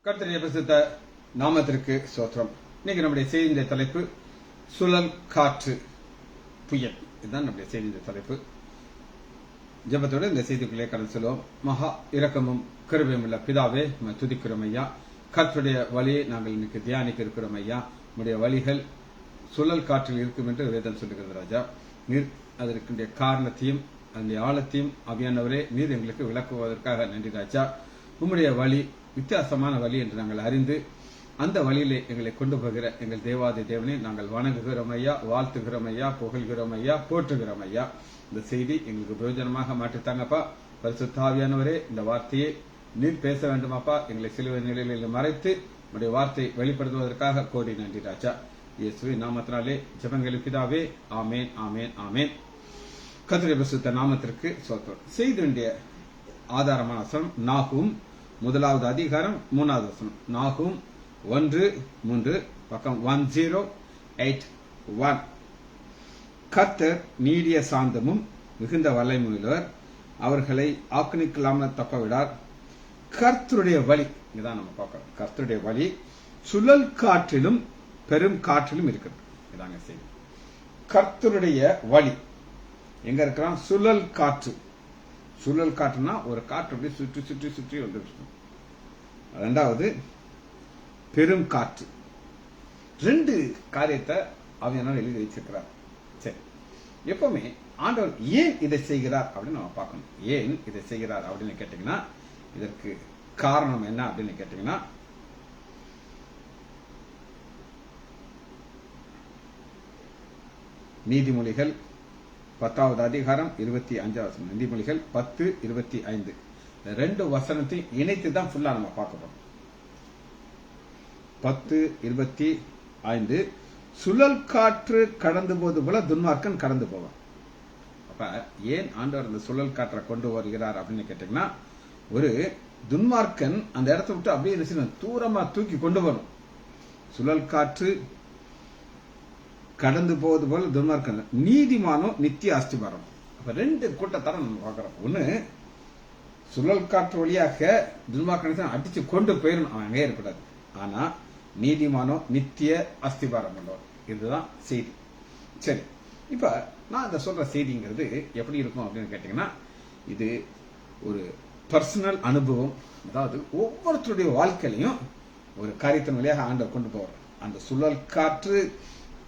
கர்த்தருடைய பரிசுத்த நாமத்திற்கு ஸ்தோத்திரம். இன்னைக்கு நம்முடைய செய்தியின் தலைப்பு சுழல் காற்று புயல். இதுதான் நம்முடைய செய்தியின் தலைப்பு. ஜெபத்தோடு இந்த செய்திக்குள்ளே கடந்து செல்வோம். மகா இரக்கமும் கிருபையும் உள்ள பிதாவே, துதிக்கிறோம் ஐயா. கர்த்தருடைய வழியை நாங்கள் இன்னைக்கு தியானிக்க இருக்கிறோம் ஐயா. நம்முடைய வழிகள் சுழல் காற்றில் இருக்கும் என்று வேதம் சொல்லுகிறது ராஜா. நீர் அதற்குடைய காரணத்தையும் அதனுடைய ஆழத்தையும் அவியானவரே நீர் எங்களுக்கு விளக்குவதற்காக நன்றி ராஜா. உம்முடைய வழி வித்தியாசமான வழி என்று நாங்கள் அறிந்து அந்த வழியிலே எங்களை கொண்டு போகிற எங்கள் தேவாதி தேவனை நாங்கள் வணங்குகிறோம் ஐயா, வாழ்த்துகிறோம் ஐயா, புகழ்கிறோம் ஐயா, போற்றுகிறோம் ஐயா. இந்த செய்தி எங்களுக்கு பிரயோஜனமாக மாற்றித்தாங்கப்பா. பரிசுத்த ஆவியானவரே, இந்த வார்த்தையை நீர் பேச வேண்டுமாப்பா. எங்களை சிலுவை நிலையில் மறைத்து உடைய வார்த்தை வெளிப்படுத்துவதற்காக கோடி நன்றி ராஜா. இயேசுவின் நாமத்தினாலே ஜெபங்கள் பிதாவே. ஆமேன், ஆமேன், ஆமேன். கர்த்தருடைய பரிசுத்த நாமத்திற்கு ஸ்தோத்திரம். செய்தியுடைய ஆதாரமான வசனம் நாகூம் 1வது அதிகாரம் 3வது வசனம். நாகூம் 1:3 பக்கம் 1081. கர்த்தர் நீடிய சாந்தமும் மிகுந்த வல்லமையுள்ளவர், அவர்களை ஆக்கினிக்கலாமல் தப்பவிடார். கர்த்தருடைய வழி, இதான் நம்ம பார்க்கிறோம். கர்த்தருடைய வழி சுழல் காற்றிலும் பெரும் காற்றிலும் இருக்கிறது. இதாங்க செய்தி. கர்த்தருடைய வழி எங்க இருக்கிறான்? சுழல் காற்று. சுழல் காற்றுனா ஒரு காற்று அப்படி சுற்றி சுற்றி சுற்றி வந்து. ரெண்டாவது பெரும் காற்று. ரெண்டு காரியத்தை அவன் எழுதி வச்சிருக்கிறார். சரி, எப்பவுமே ஆண்டவர் ஏன் இதை செய்கிறார் அப்படின்னு நம்ம பார்க்கணும். ஏன் இதை செய்கிறார் அப்படின்னு கேட்டீங்கன்னா, இதற்கு காரணம் என்ன அப்படின்னு கேட்டீங்கன்னா, நீதிமொழிகள் 10வது அதிகாரம் 25வது வசனம். நீதிமொழிகள் 10:25. ரெண்டு வசனத்தையும் இணைத்து தான் ஃபுல்லா நம்ம பார்க்க போறோம். 10:25. சுழல் காற்று கடந்து போது போல துன்மார்க்கன் கடந்து போவான். அப்ப ஏன் ஆண்டவர் அந்த சுழல் காற்றை கொண்டு வருகிறார் அப்படின்னு கேட்டீங்கன்னா, ஒரு துன்மார்க்கன் அந்த இடத்த விட்டு அப்படியே தூரமா தூக்கி கொண்டு வரும். சுழல் காற்று கடந்து போவது போல துன்மார்க்கன், நீதிமானோ நித்திய அஸ்திபாரம். அப்ப ரெண்டு கூட்டத்தார நம்ம பார்க்கிறோம். ஒண்ணு, சுழல் காற்று வழியாக துன்மார்க்கனை அடிச்சு கொண்டு போயிடும், அவன் அங்கே இருக்கக்கூடாது. ஆனா நீதிமானோ நித்திய அஸ்திபாரம் உள்ளவர். இதுதான் செய்தி. சரி, இப்ப நான் இந்த சொல்ற செய்திங்கிறது எப்படி இருக்கும் அப்படின்னு கேட்டீங்கன்னா, இது ஒரு பர்சனல் அனுபவம். அதாவது ஒவ்வொருத்தருடைய வாழ்க்கையிலையும் ஒரு காரியத்தின் வழியாக ஆண்டவர் கொண்டு போவார். அந்த சுழல் காற்று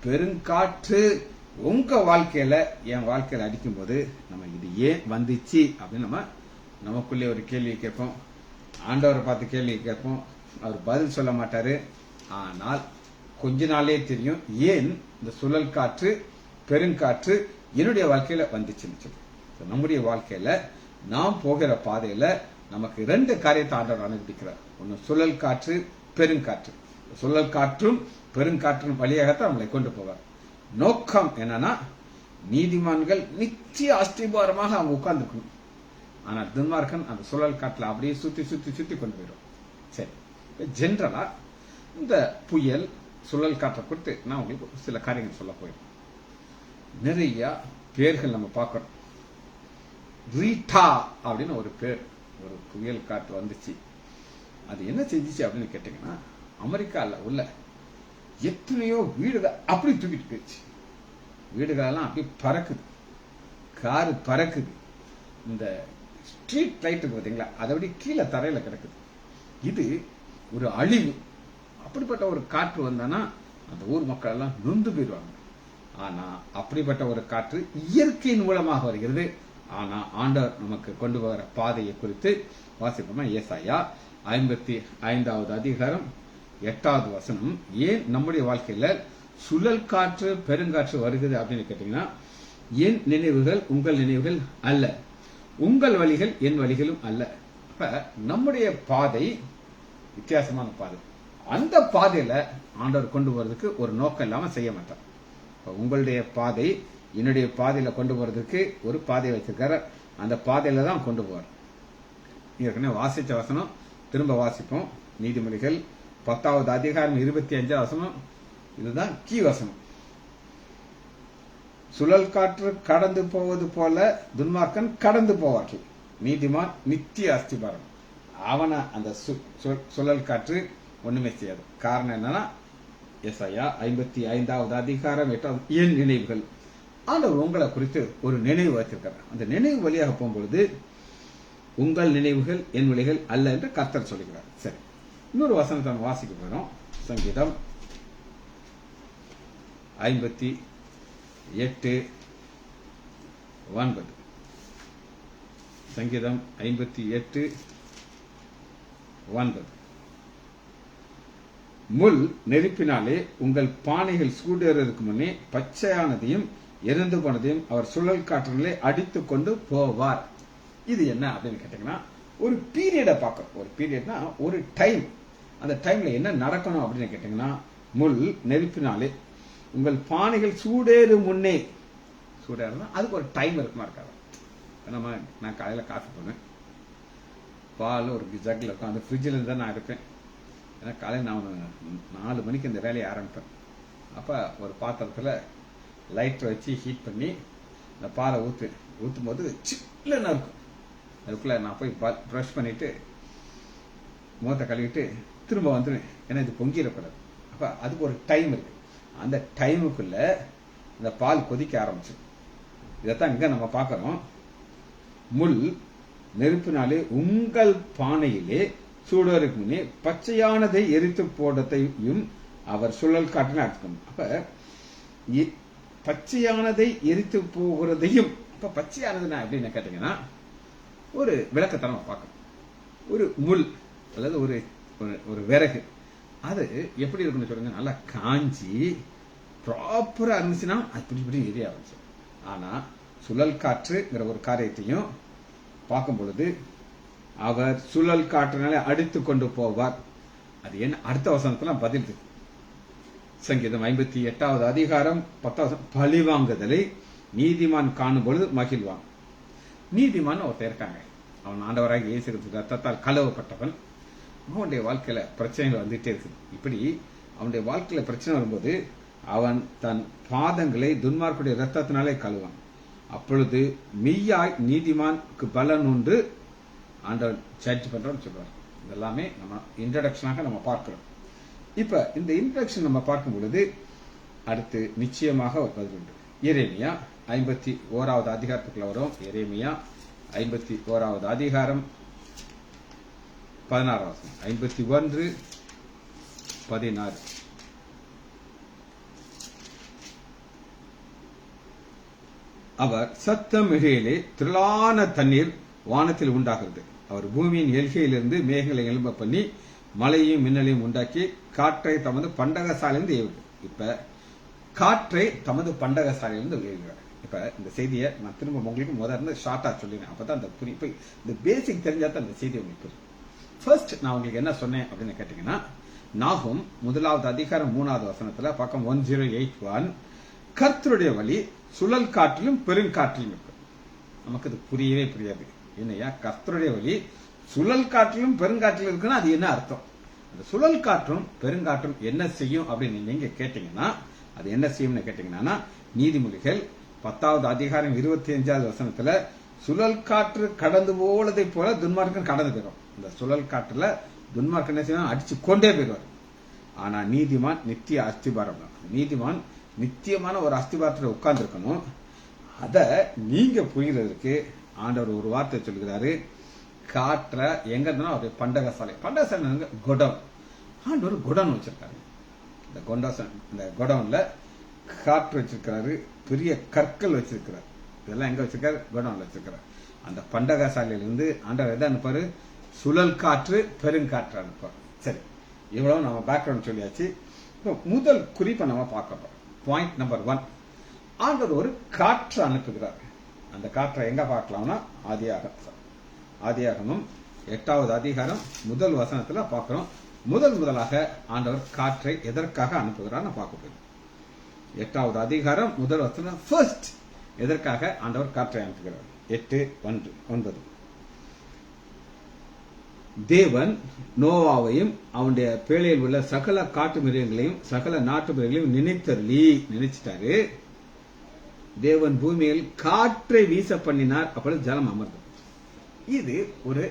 பெருங்காற்று உங்க வாழ்க்கையில என் வாழ்க்கையில அடிக்கும் போது நம்ம இது ஏன் வந்துச்சு அப்படின்னு நம்ம நமக்குள்ளே ஒரு கேள்வியை கேட்போம். ஆண்டவரை பார்த்து கேள்வி கேட்போம். அவர் பதில் சொல்ல மாட்டாரு. ஆனால் கொஞ்ச நாளே தெரியும் ஏன் இந்த சுழல் காற்று பெருங்காற்று என்னுடைய வாழ்க்கையில வந்துச்சுன்னு சொல்லி. நம்முடைய வாழ்க்கையில நாம் போகிற பாதையில நமக்கு ரெண்டு காரியத்தை ஆண்டவர் அனுமதிக்கிறார். ஒன்னு சுழல் காற்று, பெருங்காற்று. சுழல் காற்றும் பெருங்காற்றின் வழியாகத்தான் நம்மளை கொண்டு போவார். நோக்கம் என்னன்னா, நீதிமான்கள் நிச்சய அஸ்திபாரமாக அவங்க உட்கார்ந்துக்கணும். ஆனால் துன்மார்க்கன் அந்த சுழல் காற்றுல அப்படியே சுத்தி சுத்தி சுத்தி கொண்டு போயிடும். சரி, ஜென்ரலா இந்த புயல் சுழல் காற்றை கொடுத்து நான் உங்களுக்கு சில காரியங்கள் சொல்ல போயிருக்கேன். நிறைய பேர்கள் நம்ம பார்க்கிறோம். ரீட்டா அப்படின்னு ஒரு பேர், ஒரு புயல் காற்று வந்துச்சு. அது என்ன செஞ்சிச்சு அப்படின்னு கேட்டீங்கன்னா, அமெரிக்கால உள்ள எத்தனையோ வீடுகள் அப்படி தூக்கிட்டு போயிடுச்சு. வீடுகளெல்லாம் அப்படி பறக்குது, காரு பறக்குது. இந்த ஸ்ட்ரீட் லைட் பார்த்தீங்களா, அதை அப்படி கீழே தரையில கிடக்குது. இது ஒரு அழிவு. அப்படிப்பட்ட ஒரு காற்று வந்தானா அந்த ஊர் மக்கள் எல்லாம் நொந்து போயிடுவாங்க. ஆனா அப்படிப்பட்ட ஒரு காற்று இயற்கையின் மூலமாக வருகிறது. ஆனா ஆண்டவர் நமக்கு கொண்டு போகிற பாதையை குறித்து வாசிப்போமா. ஏசாயா 55வது அதிகாரம் 8வது வசனம். ஏன் நம்முடைய வாழ்க்கையில சுழல் காற்று பெருங்காற்று வருகிறது அப்படின்னு கேட்டீங்கன்னா, என் நினைவுகள் உங்கள் நினைவுகள் அல்ல, உங்கள் வழிகள் என் வழிகளும் அல்ல. அப்ப நம்முடைய பாதை வித்தியாசமான பாதை. அந்த பாதையில ஆண்டவர் கொண்டு போறதுக்கு ஒரு நோக்கம் இல்லாம செய்ய மாட்டார். உங்களுடைய பாதை என்னுடைய பாதையில கொண்டு போறதுக்கு ஒரு பாதையை வச்சிருக்காரு. அந்த பாதையில தான் கொண்டு போவார். ஏற்கனவே வாசிச்ச வசனம் திரும்ப வாசிப்போம். நீதிமொழிகள் 10வது அதிகாரம் 25வது வசனம். இதுதான் கீ வசனம். சுழல் காற்று கடந்து போவது போல துன்மார்க்கன் கடந்து போவார்கள், நீதிமான் நித்திய அஸ்திபாரம். அவனை அந்த சுழல் காற்று ஒண்ணுமே செய்யாது. காரணம் என்னன்னா எஸ்ஐயா 55வது அதிகாரம் 8வது என் நினைவுகள். ஆண்டவர் உங்களை குறித்து ஒரு நினைவு வச்சிருக்கிறார். அந்த நினைவு வழியாக போகும்பொழுது உங்கள் நினைவுகள் என் வழிகள் அல்ல என்று கர்த்தர் சொல்லுகிறார். சரி, இன்னொரு வசனத்தை நம்ம வாசிக்க போறோம். சங்கீதம் 58:9. சங்கீதம் 58:9. முள் நெருப்பினாலே உங்கள் பானைகள் சூடேறதுக்கு முன்னே பச்சையானதையும் எரிந்து போனதையும் அவர் சுழல் காற்றிலே அடித்துக் கொண்டு போவார். இது என்ன அப்படின்னு கேட்டீங்கன்னா, ஒரு பீரியடை பார்க்கணும். ஒரு பீரியட்னா ஒரு டைம். அந்த டைம்ல என்ன நடக்கணும் அப்படின்னு கேட்டீங்கன்னா, முள் நெருப்பினாலே உங்கள் பானைகள் சூடேறும் முன்னே, சூடேறுனா அதுக்கு ஒரு டைம் இருக்குமா இருக்காது. நான் காலையில காஃபி போனேன், பால் ஒரு ஜக்கில் இருக்கும், அந்த ஃப்ரிட்ஜில் இருந்து தான் நான் இருப்பேன். ஏன்னா காலையில் நான் 4 மணிக்கு இந்த வேலையை ஆரம்பிப்பேன். அப்போ ஒரு பாத்திரத்தில் லைட்டரை வச்சு ஹீட் பண்ணி இந்த பாலை ஊற்றும் போது சில்லுன்னு இருக்கும். அதுக்குள்ளே நான் போய் ப்ரஷ் பண்ணிட்டு முகத்தை கழுவிட்டு திரும்ப வந்துடுவேன். ஏன்னா இது பொங்கிடக்கூடாது. அப்போ அதுக்கு ஒரு டைம் இருக்கு. அந்த டைமுக்குள்ள இந்த பால் கொதிக்க ஆரம்பிச்சு. இதைத்தான் இங்கே நம்ம பார்க்குறோம். முள் நெருப்பினாலே உங்கள் பானையிலே சூடுவதற்கு முன்னே பச்சையானதை எரித்து போடத்தையும் அவர் சுழல் காற்றின அர்த்தம். அப்ப பச்சையானதை எரித்து போகிறதையும், அப்ப பச்சையானதுன்னா அப்படின்னு கேட்டீங்கன்னா ஒரு விளக்கத்தை நம்ம பார்க்கணும். ஒரு முள் அல்லது ஒரு ஒரு விறகு, அது எப்படி இருக்குன்னு சொல்லுங்க, நல்லா காஞ்சி ப்ராப்பரா இருந்துச்சுன்னா அது இப்படி எரிய ஆரம்பிச்சு. ஆனா சுழல் காற்றுங்கிற ஒரு காரியத்தையும் பார்க்கும் பொழுது அவர் சுழல் காற்றினாலே அடித்து கொண்டு போவார். அது என்ன? அடுத்த வசனத்துல பதில். சங்கீதம் 58வது அதிகாரம் 10வது பழிவாங்குதலை நீதிமான் காணும் பொழுது மகிழ்வான். நீதிமான் ஒருத்தர் இருக்காங்க. அவன் ஆண்டவராக இயேசு கிறிஸ்து ரத்தத்தால் கழுவப்பட்டவன். அவனுடைய வாழ்க்கையில பிரச்சனைகள் வந்துட்டே இருக்குது. இப்படி அவனுடைய வாழ்க்கையில பிரச்சனை வரும்போது அவன் தன் பாதங்களை துன்மார்க்குடைய ரத்தத்தினாலே கழுவான். அப்பொழுது மெய்யாய் நீதிமானுக்கு பலன் உண்டு ஆண்டவர் ஜட்ஜ் பண்றோம்னு சொல்றாரு. இதெல்லாமே நம்ம இன்ட்ரடக்ஷனாக நம்ம பார்க்கிறோம். இப்ப இந்த இன்ட்ரடக்ஷன் நம்ம பார்க்கும் பொழுது அடுத்து நிச்சயமாக ஒரு பதில் உண்டு. எரேமியா 51வது அதிகாரத்துக்குள்ள வரும். எரேமியா 51வது அதிகாரம் 16 வசனம். 51:16. அவர் சத்தம் இடையிலே திரளான தண்ணீர் வானத்தில் உண்டாகிறது. அவர் பூமியின் எல்கையிலிருந்து மேகங்களை எழும்ப பண்ணி மழையும் மின்னலையும் உண்டாக்கி காற்றை தமது பண்டகசாலையிலிருந்து ஏவுகிறார். இப்ப காற்றை தமது பண்டகசாலையிலிருந்து ஏவுகிறார். இப்ப இந்த செய்தியை நான் திரும்ப உங்களுக்கு முதல்ல ஷார்ட்டா சொல்லிடுறேன். அப்பதான் அந்த புரிப்பு, இந்த பேசிக் தெரிஞ்சாதான் அந்த செய்தி உங்களுக்கு புரியும். ஃபர்ஸ்ட் நான் உங்களுக்கு என்ன சொன்னேன் அப்படின்னு கேட்டீங்கன்னா, நாகும் 1வது அதிகாரம் 3வது வசனத்துல பக்கம் 1081 கர்த்தருடைய வழி சுழல் காற்றிலும் பெருங்காற்றிலும் இருக்கு. நமக்கு அது புரியவே புரியாது. என்னையா கர்த்தருடைய வழி சுழல் காற்றிலும் பெருங்காற்றிலும் இருக்குன்னா அது என்ன அர்த்தம்? அந்த சுழல் காற்றும் பெருங்காற்றும் என்ன செய்யும் அப்படின்னு நீங்க கேட்டீங்கன்னா, அது என்ன செய்யும்னு கேட்டீங்கன்னா, நீதிமொழிகள் 10வது அதிகாரம் 25வது வசனத்துல சுழல் காற்று கடந்து போலதை போல துன்மார்க்கன் கடந்து போயிடும். இந்த சுழல் காற்றுல துன்மார்க்கன் என்ன செய்யணும்? அடிச்சு கொண்டே போயிடுவார். ஆனா நீதிமான் நித்திய அஸ்திபாரம் தான். நீதிமான் நித்தியமான ஒரு அஸ்திபாரத்தில் உட்கார்ந்து இருக்கணும். அத நீங்க புரிகிறதுக்கு ஆண்டவர் ஒரு வார்த்தை சொல்கிறாரு. காற்ற எங்க இருந்தாலும் அவருடைய பண்டகசாலை, பண்டகசாலை குடோன். ஆண்டவர் குடோன் வச்சிருக்காரு. இந்த குடோன்ல காற்று வச்சிருக்கிறாரு, பெரிய கற்கள் வச்சிருக்கிறார். இதெல்லாம் எங்க வச்சிருக்காரு? குடோன்ல வச்சிருக்கிறார். அந்த பண்டகசாலையிலிருந்து ஆண்டவர் எதை அனுப்பாரு? சுழல் காற்று பெருங்காற்று அனுப்பாரு. சரி, இவ்வளவு நம்ம பேக்ரவுண்ட் சொல்லியாச்சு. முதல் குறிப்பை நம்ம பார்க்க போறோம். பாயிண்ட் நம்பர் 1, ஆண்டவர் ஒரு காற்று அனுப்புகிறார். அந்த காற்றை எங்க பார்க்கலாம்னா ஆதியாகமம் 8வது அதிகாரம் 1 வசனத்துல பார்க்கிறோம். முதலாக ஆண்டவர் காற்றை எதற்காக அனுப்புகிறார் பார்க்க போறோம். 8வது அதிகாரம் 1 வசனம். ஃபர்ஸ்ட் எதற்காக ஆண்டவர் காற்றை அனுப்புகிறார்? 8:9. தேவன் நோவாவையும் அவனுடைய பேழையில் உள்ள சகல காட்டு மிருகங்களையும் சகல நாட்டு மிருகங்களையும் நினைச்சிட்டாரு. தேவன் பூமியில் காற்றை வீச பண்ணினார். அப்பொழுது ஜலம் அமர்ந்தது. இது ஒரு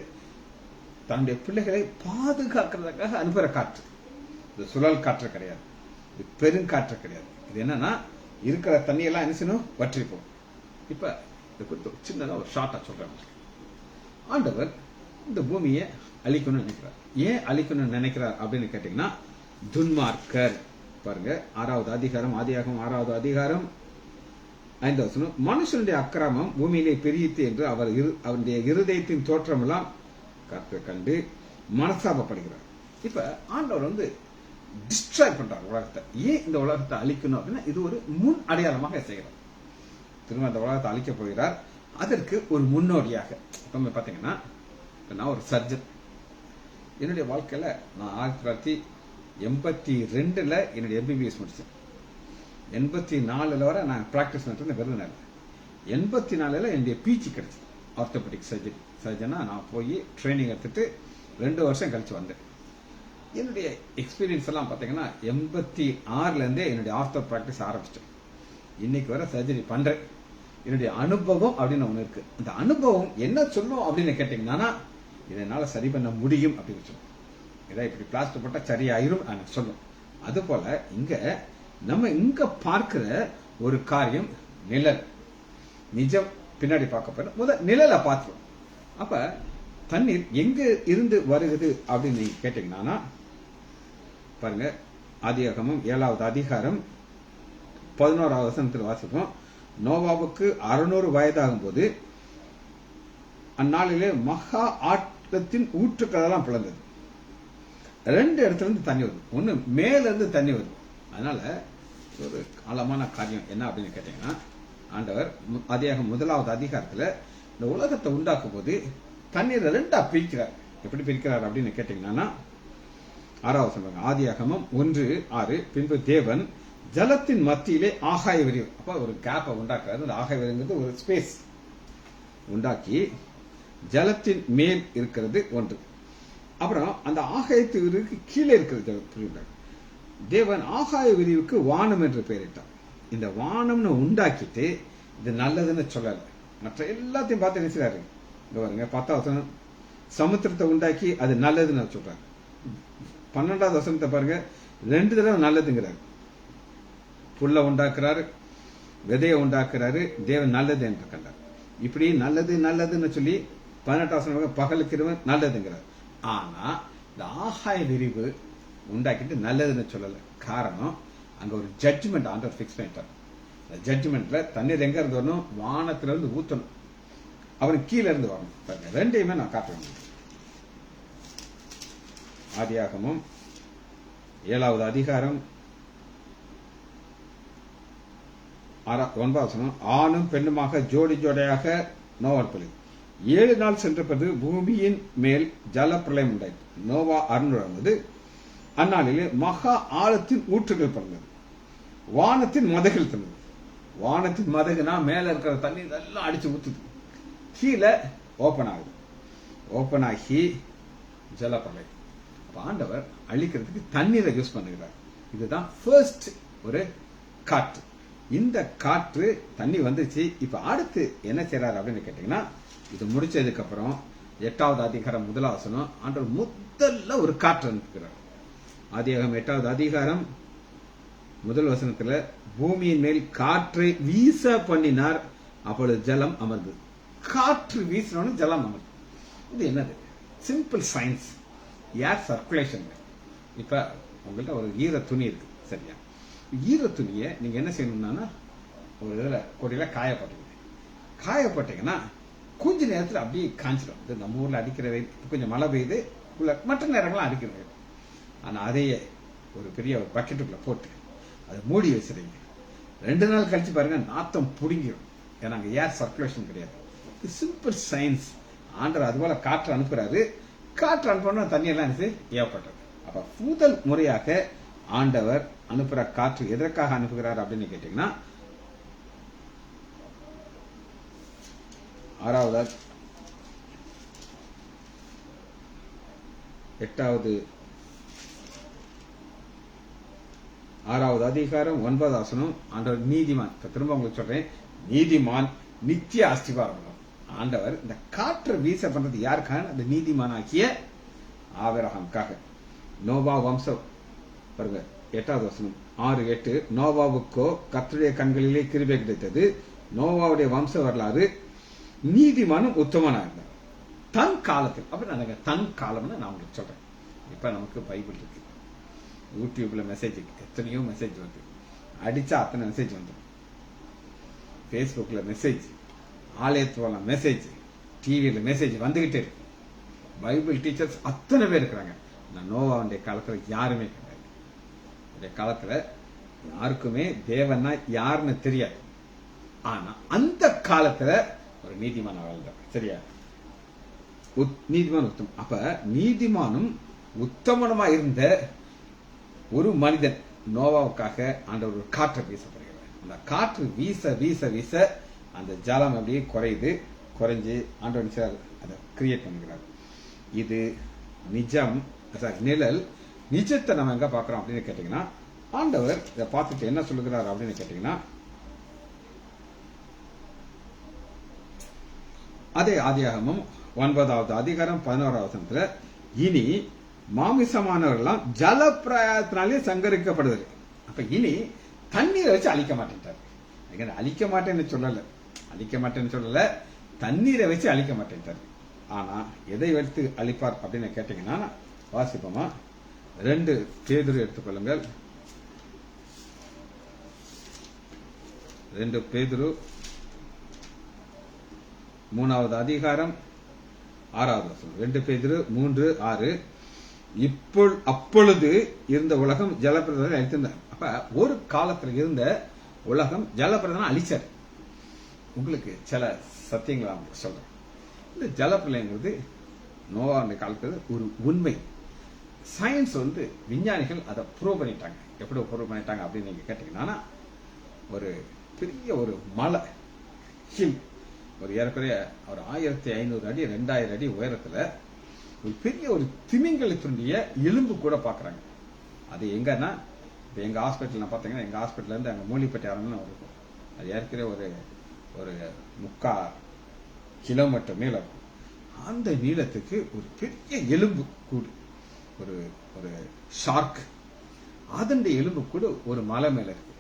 தன்னுடைய பிள்ளைகளை பாதுகாக்கிறதுக்காக அனுப்புற காற்று. இது சுழல் காற்று கிடையாது, இது பெருங்காற்று கிடையாது. இது என்னன்னா இருக்கிற தண்ணியெல்லாம் என்ன செய்யணும், வற்றிப்போம். இப்ப சின்னதா ஒரு ஷார்ட்டா சொல்றேன். ஆண்டவர் இந்த பூமியை அழிக்கணும்னு நினைக்கிறார். ஏன் அழிக்கணும்னு நினைக்கிறார் அப்படின்னு கேட்டீங்கன்னா, துன்மார்க்கர் பாருங்க 6வது அதிகாரம், ஆதியாகமம் 6வது அதிகாரம் 5வது வசனம், மனுஷனுடைய அக்கிரமம் பூமியிலே பெரியது என்று அவருடைய இருதயத்தின் தோற்றமெல்லாம் கர்த்தர் கண்டு மனசாபப்படுகிறார். இப்ப ஆண்டவர் டிஸ்ட்ராய் பண்றார் உலகத்தை. ஏன் இந்த உலகத்தை அழிக்கணும் அப்படின்னா, இது ஒரு முன் அடையாளமாக செய்கிறார். திரும்ப அந்த உலகத்தை அழிக்க போகிறார். அதற்கு ஒரு முன்னோடியாக இப்ப பாத்தீங்கன்னா, நான் ஒரு சர்ஜன். என்னுடைய வாழ்க்கையில நான் 1982 என்னுடைய MBBS முடிச்சேன். 84 வரை நான் பிராக்டிஸ் பண்ணிட்டு விருதுநகர். 84 என்னுடைய PG கிடைச்சது, ஆர்த்தோபெடிக் சர்ஜனா. நான் போய் ட்ரைனிங் எடுத்துட்டு 2 வருஷம் கழிச்சு வந்தேன். என்னுடைய எக்ஸ்பீரியன்ஸ் எல்லாம் பாத்தீங்கன்னா 86 இருந்தே என்னுடைய ஆர்த்தோ பிராக்டிஸ் ஆரம்பிச்சிட்டேன். இன்னைக்கு வரை சர்ஜரி பண்றேன். என்னுடைய அனுபவம் அப்படின்னு ஒண்ணு இருக்கு. அந்த அனுபவம் என்ன சொல்லும் அப்படின்னு கேட்டீங்கன்னா, இதனால சரி பண்ண முடியும் அப்படின்னு சொல்லும். இதை இப்படி பிளாஸ்டர் போட்டா சரியாயிரும் சொல்லும். அது போல நம்ம இங்க பார்க்கிற ஒரு காரியம் நிழல். நிஜம் பின்னாடி பார்க்க போற முதல் நிழலை பார்த்துரும். அப்ப தண்ணீர் எங்க இருந்து வருகிறது அப்படின்னு நீங்க கேட்டீங்கன்னா, பாருங்க ஆதியாகமம் 7வது அதிகாரம் 11வது வசனத்தில் வாசிப்போம். நோவாவுக்கு 600 வயதாகும் போது அந்நாளிலே மகா ஆற்றத்தின் ஊற்றுக்களெல்லாம் பிளந்தது. 2 இடத்துல இருந்து தண்ணி வருது. ஒண்ணு மேல இருந்து தண்ணி வருது. அதனால ஒரு ஆழமான காரியம் என்ன அப்படின்னு கேட்டீங்கன்னா, ஆண்டவர் ஆதியாகமம் 1வது அதிகாரத்துல இந்த உலகத்தை உண்டாக்கும் போது தண்ணீரை 2ஆ பிரிக்கிறார். எப்படி பிரிக்கிறார் அப்படின்னு கேட்டீங்கன்னா, 6வது சொல்றாங்க. ஆதியாகமம் 1:6, பின்பு தேவன் ஜலத்தின் மத்தியிலே ஆகாய விரிவு. அப்ப ஒரு கேப்பை உண்டாக்குறாரு. அந்த ஆகாய விரிவுங்கிறது ஒரு ஸ்பேஸ் உண்டாக்கி ஜலத்தின் மேல் இருக்கிறது ஒன்று. அப்புறம் அந்த ஆகாயத்து விரிவுக்கு கீழே இருக்கிறது. தேவன் ஆகாய விரிவுக்கு வானம் என்று பெயரிட்டார். இந்த வானம்னு உண்டாக்கிட்டு இது நல்லதுன்னு சொல்லல. மற்ற எல்லாத்தையும் பார்த்து நினைச்சாரு. இங்க பாருங்க 10வது வசனம், சமுத்திரத்தை உண்டாக்கி அது நல்லதுன்னு சொல்றாரு. 12வது வசனத்தை பாருங்க, 2 தடவை நல்லதுங்கிறாரு. புல்ல உண்டாக்குறாரு, விதையை உண்டாக்குறாரு, தேவன் நல்லது என்று கண்டார். இப்படி நல்லது நல்லதுன்னு சொல்லி 18வது வசனம் பகலுக்கு இரவு நல்லதுங்கிறார். ஆனா இந்த ஆகாய விரிவு உண்டாக்கிட்டு நல்லதுன்னு சொல்லல. காரணம், அங்க ஒரு ஜட்ஜ்மெண்ட் ஆண்டவர் பிக்ஸ் பண்ணிட்டார். ஜட்ஜ்மெண்ட்ல தண்ணீர் எங்க இருந்து வரணும், வானத்துல இருந்து ஊத்தணும், அவனுக்கு கீழே இருந்து வரணும். ரெண்டையுமே நான் காட்டுறேன். ஆதியாகமம் 7வது அதிகாரம் 9வது வசனம், ஆணும் பெண்ணுமாக ஜோடி ஜோடியாக நோவாற்பது 7 நாள் சென்றபோது பூமியின் மேல் ஜல பிரளயம் உண்டாயிற்று. நோவா 600 அந்நாளிலே மகா ஆழத்தின் ஊற்றுகள் பிறந்தது, வானத்தின் மதகுகள் திறந்தது. வானத்தின் மதகுனா மேல இருக்கிற தண்ணி எல்லாம் அடிச்சு ஊத்துது, கீழே ஓபன் ஆகுது. ஓபன் ஆகி ஜல பிரளயம். ஆண்டவர் அழிக்கிறதுக்கு தண்ணீரை யூஸ் பண்ணுகிறார். இதுதான் ஃபர்ஸ்ட் ஒரு காற்று. இந்த காற்று தண்ணி வந்துச்சு. இப்ப அடுத்து என்ன செய்யறாரு அப்படின்னு கேட்டீங்கன்னா, இது முடிச்சதுக்கு அப்புறம் 8வது அதிகாரம் 1வது வசனம், ஆண்டவர் முதல்ல ஒரு காற்று அனுப்புகிறார். ஆதியாகமம் 8வது அதிகாரம் 1 வசனத்துல, பூமியின் மேல் காற்றை வீச பண்ணினார், அப்பொழுது ஜலம் அமர்ந்தது. காற்று வீசினோன்னு ஜலம் அமர்ந்து. இது என்னது? சிம்பிள் சயின்ஸ், ஏர் சர்க்குலேஷன். இப்ப உங்கள்கிட்ட ஒரு ஈர துணி இருக்கு, சரியா? ஈர துணியை நீங்க என்ன செய்யணும்னா, ஒரு இதுல கொடியில காயப்பட்டீங்கன்னா கொஞ்ச நேரத்தில் அப்படியே காஞ்சிடும். இது நம்ம ஊர்ல அடிக்கிற வெயில், கொஞ்சம் மழை பெய்யுது, மற்ற நேரங்கள்லாம் அடிக்கிற வெயில். ஆனா அதையே ஒரு பெரிய பக்கெட்டுக்குள்ள போட்டு அதை மூடி வச்சிருங்க. 2 நாள் கழிச்சு பாருங்க, நாத்தம் புடுங்கிடும். ஏன்னா அங்க ஏர் சர்க்குலேஷன் கிடையாது. Simple science. ஆண்டவர் அது போல காற்று அனுப்புறாரு. காற்று அனுப்பணும், தண்ணியெல்லாம் ஏற்பட்டது. அப்ப முதல் முறையாக ஆண்டவர் அனுப்புற காற்று எதற்காக அனுப்புகிறார் அப்படின்னு கேட்டீங்கன்னா, 6வது அதிகாரம் 9வது வசனம், ஆண்டவர் நீதிமான். திரும்ப உங்களுக்கு சொல்றேன், நீதிமான் நித்திய அஸ்திபாரம். ஆண்டவர் இந்த காற்று வீச பண்றது யாருக்கான? அந்த நீதிமானாகிய ஆபிரகாமுக்காக. நோவா வம்சம் பாருங்க 8வது வசனம் 6-8. நோவாவுக்கோ கர்த்தருடைய கண்களிலே கிருபை கிடைத்தது. நோவாவுடைய வம்ச வரலாறு நீதிமானும் உத்தமனா இருந்தார் தன் காலத்தில். அப்ப நான் தன் காலம்னு நான் உங்களுக்கு சொல்றேன். இப்ப நமக்கு பைபிள் இருக்கு, யூடியூப்ல மெசேஜ் எத்தனையோ மெசேஜ் வருது, அடிச்சா அத்தனை மெசேஜ் வந்துடும். பேஸ்புக்ல மெசேஜ், ஆலயத்துல மெசேஜ், டிவியில மெசேஜ் வந்துகிட்டே இருக்கு. பைபிள் டீச்சர்ஸ் அத்தனை பேர் இருக்கிறாங்க. நான் நோவாவுடைய காலத்துல யாருமே கிடையாது. காலத்துல யாருக்குமே தேவன்னா யாருன்னு தெரியாது. ஆனா அந்த காலத்துல ஒரு நீதிமான வாழ்ந்தார். சரியா? நீதிமான் உத்தமம். அப்ப நீதிமானும் உத்தமனுமா இருந்த ஒரு மனிதன் நோவாவுக்காக ஆண்டவர் ஒரு காற்றை வீசப்படுகிறார். அந்த காற்று வீச வீச வீச அந்த ஜலம் அப்படியே குறைஞ்சு ஆண்டவர் அதை கிரியேட் பண்ணுகிறார். இது நிஜம், நிழல். நிஜத்தை நம்ம எங்க பாக்குறோம் அப்படின்னு கேட்டீங்கன்னா, ஆண்டவர் இதை பார்த்துட்டு என்ன சொல்லுகிறார் அப்படின்னு கேட்டீங்கன்னா, அதே ஆதியாகமம் 9வது அதிகாரம் 11வது வசனத்துல, இனி மாமிசமானவர்கள்லாம் ஜல பிரயாணத்தினாலே சங்கரிக்கப்படுவது. அப்ப இனி தண்ணீரை வச்சு அழிக்க மாட்டேன்ட்டார். அழிக்க மாட்டேன்னு சொல்லல, தண்ணீரை வச்சு அழிக்க மாட்டேன்ட்டார். ஆனா எதை வைத்து அழிப்பார் அப்படின்னு கேட்டீங்கன்னா, வாசிப்போமா? 2 பேதுரு எடுத்துக்கொள்ளுங்கள். 2 பேதுரு 3வது அதிகாரம் 6வது வசனம். 2 பேதுரு 3:6. அப்பொழுது இருந்த உலகம் ஜலப்பிரதானம் அழித்திருந்தார். அப்ப ஒரு காலத்தில் இருந்த உலகம் ஜலப்பிரதானம் அழிச்சார். உங்களுக்கு சில சத்தியங்களை நான் சொல்றேன். இந்த ஜலப்பிரளயங்கிறது நோவாவுடைய காலத்துல ஒரு உண்மை. சயின்ஸ் விஞ்ஞானிகள் அதை ப்ரூவ் பண்ணிட்டாங்க. எப்படி ப்ரூவ் பண்ணிட்டாங்க அப்படின்னு நீங்க கேட்டீங்கன்னா, ஒரு பெரிய ஒரு மலை ஹில், ஒரு ஏறக்குறைய ஒரு 1500 அடி 2000 அடி உயரத்துல ஒரு பெரிய ஒரு திமிங்கலத்தினுடைய எலும்பு கூட பாக்குறாங்க. அது எங்கன்னா, இப்ப எங்க ஹாஸ்பிட்டல் பாத்தீங்கன்னா, எங்க ஹாஸ்பிட்டல் இருந்து அங்க மூலிப்பட்டி ஆரம்பம் இருக்கும். அது ஏற்கனவே ஒரு 3/4 கிலோமீட்டர் நீளம் இருக்கும். அந்த நீளத்துக்கு ஒரு பெரிய எலும்பு கூடு, ஒரு ஷார்க், அதனுடைய எலும்பு கூட ஒரு மலை மேல இருக்கு.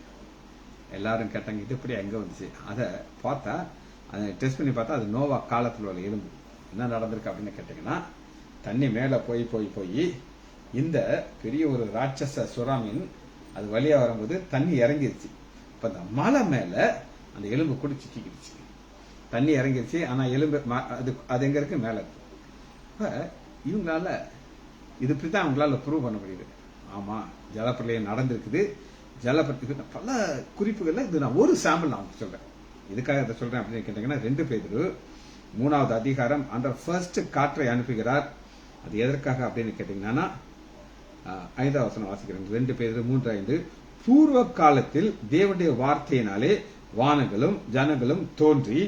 எல்லாரும் கேட்டாங்க, இது எப்படி எங்க வந்துச்சு? அதை பார்த்தா, அதை டெஸ்ட் பண்ணி பார்த்தா, அது நோவா காலத்தில் உள்ள எலும்பு. என்ன நடந்திருக்கு அப்படின்னு கேட்டீங்கன்னா, தண்ணி மேல போய் இந்த பெரிய ஒரு ராட்சச சுறாமீன் அது வழியா வரும்போது தண்ணி இறங்கிருச்சு. இப்ப அந்த மலை மேல அந்த எலும்பு கூட சிக்கிக்கிடுச்சு. தண்ணி இறங்கிருச்சு, ஆனா எலும்பு அது எங்க இருக்கு? மேல இருக்கு. இப்ப இவங்களால இது இப்படிதான் அவங்களால ப்ரூவ் பண்ண முடியுது. ஆமா, ஜலப்பிரளயம் நடந்திருக்குது. ஜலப்பிரளயம் பல குறிப்புகள்ல இது நான் ஒரு சாம்பிள் நான் சொல்றேன். இதுக்காக இதை சொல்றேன் அப்படின்னு கேட்டீங்கன்னா, 2 பேதுரு 3வது அதிகாரம் அந்த ஃபர்ஸ்ட் காற்றை அனுப்புகிறார். அது எதற்காக அப்படின்னு கேட்டீங்கன்னா, 5வது வசனம் வாசிக்கிறேன். 2 பேதுரு 3:5. பூர்வ காலத்தில் தேவனுடைய வார்த்தையினாலே வானங்களும் ஜனங்களும் தோன்றி